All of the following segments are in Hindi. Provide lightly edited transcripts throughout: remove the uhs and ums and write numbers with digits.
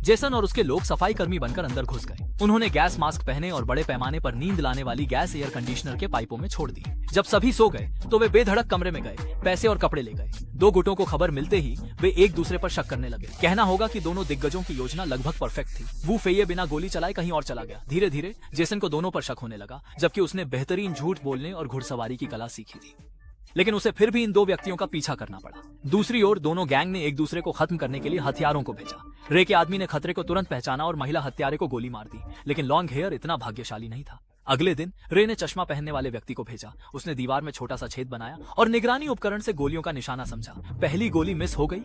जेसन और उसके लोग सफाई कर्मी बनकर अंदर घुस गए। उन्होंने गैस मास्क पहने और बड़े पैमाने पर नींद लाने वाली गैस एयर कंडीशनर के पाइपों में छोड़ दी। जब सभी सो गए तो वे बेधड़क कमरे में गए, पैसे और कपड़े ले गए। दो गुटों को खबर मिलते ही वे एक दूसरे पर शक करने लगे। कहना होगा कि दोनों दिग्गजों की योजना लगभग परफेक्ट थी। वू फेये बिना गोली चलाए कहीं और चला गया। धीरे धीरे जेसन को दोनों पर शक होने लगा, जबकि उसने बेहतरीन झूठ बोलने और घुड़सवारी की कला सीखी थी। लेकिन उसे फिर भी इन दो व्यक्तियों का पीछा करना पड़ा। दूसरी ओर दोनों गैंग ने एक दूसरे को खत्म करने के लिए हथियारों को भेजा। रे के आदमी ने खतरे को तुरंत पहचाना और महिला हत्यारे को गोली मार दी, लेकिन लॉन्ग हेयर इतना भाग्यशाली नहीं था। अगले दिन रे ने चश्मा पहनने वाले व्यक्ति को भेजा। उसने दीवार में छोटा सा छेद बनाया और निगरानी उपकरण से गोलियों का निशाना समझा। पहली गोली मिस हो गई,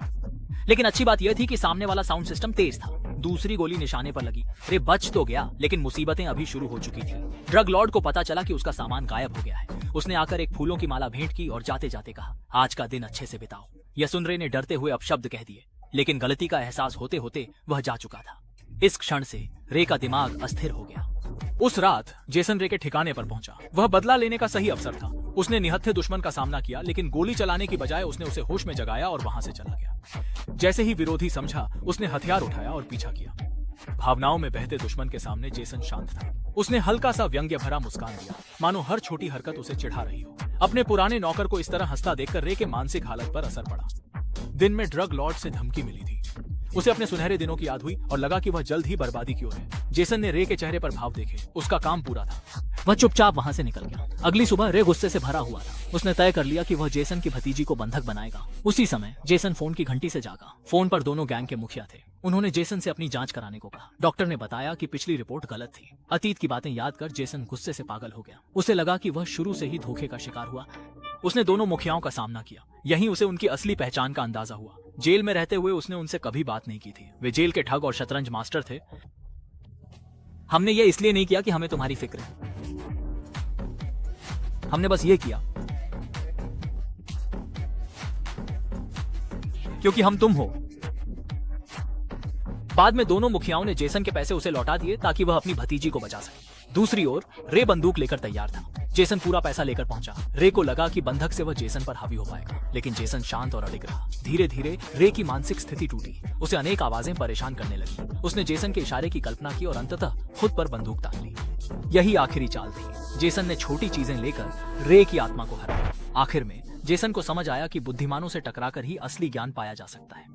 लेकिन अच्छी बात यह थी कि सामने वाला साउंड सिस्टम तेज था। दूसरी गोली निशाने पर लगी। रे बच तो गया, लेकिन मुसीबतें अभी शुरू हो चुकी थी। ड्रग लॉर्ड को पता चला कि उसका सामान गायब हो गया है। उसने आकर एक फूलों की माला भेंट की और जाते जाते कहा, आज का दिन अच्छे से बिताओ। यह सुन रे ने डरते हुए अपशब्द कह दिए, लेकिन गलती का एहसास होते होते वह जा चुका था। इस क्षण से रे का दिमाग अस्थिर हो गया। उस रात जेसन रे के ठिकाने पर पहुंचा। वह बदला लेने का सही अवसर था। उसने निहत्थे दुश्मन का सामना किया, लेकिन गोली चलाने की बजाय उसने उसे होश में जगाया और वहां से चला गया। जैसे ही विरोधी समझा, उसने हथियार उठाया और पीछा किया। भावनाओं में बहते दुश्मन के सामने जेसन शांत था। उसने हल्का सा व्यंग्य भरा मुस्कान दिया, मानो हर छोटी हरकत उसे चिढ़ा रही हो। अपने पुराने नौकर को इस तरह हंसता देखकर रे के मानसिक हालत पर असर पड़ा। दिन में ड्रग लॉर्ड से धमकी मिली थी। उसे अपने सुनहरे दिनों की याद हुई और लगा कि वह जल्द ही बर्बादी की ओर है। जेसन ने रे के चेहरे पर भाव देखे। उसका काम पूरा था। वह चुपचाप वहां से निकल गया। अगली सुबह रे गुस्से से भरा हुआ था। उसने तय कर लिया कि वह जेसन की भतीजी को बंधक बनाएगा। उसी समय जेसन फोन की घंटी से जागा। फोन पर दोनों गैंग के मुखिया थे। उन्होंने जेसन से अपनी जांच कराने को कहा। डॉक्टर ने बताया कि पिछली रिपोर्ट गलत थी। अतीत की बातें याद कर जेसन गुस्से से पागल हो गया। उसे लगा कि वह शुरू से ही धोखे का शिकार हुआ। उसने दोनों मुखियाओं का सामना किया। यहीं उसे उनकी असली पहचान का अंदाजा हुआ। जेल में रहते हुए उसने उनसे कभी बात नहीं की थी। वे जेल के ठग और शतरंज मास्टर थे। हमने ये इसलिए नहीं किया कि हमें तुम्हारी फिक्र है। हमने बस ये किया क्योंकि हम तुम हो। बाद में दोनों मुखियाओं ने जेसन के पैसे उसे लौटा दिए ताकि वह अपनी भतीजी को बचा सके। दूसरी ओर रे बंदूक लेकर तैयार था। जेसन पूरा पैसा लेकर पहुंचा। रे को लगा कि बंधक से वह जेसन पर हावी हो पाएगा, लेकिन जेसन शांत और अडिग रहा। धीरे धीरे रे की मानसिक स्थिति टूटी। उसे अनेक आवाजें परेशान करने लगी। उसने जेसन के इशारे की कल्पना की और अंततः खुद पर बंदूक तान ली। यही आखिरी चाल थी। जेसन ने छोटी चीजें लेकर रे की आत्मा को हराया। आखिर में जेसन को समझ आया कि बुद्धिमानों से टकराकर ही असली ज्ञान पाया जा सकता है।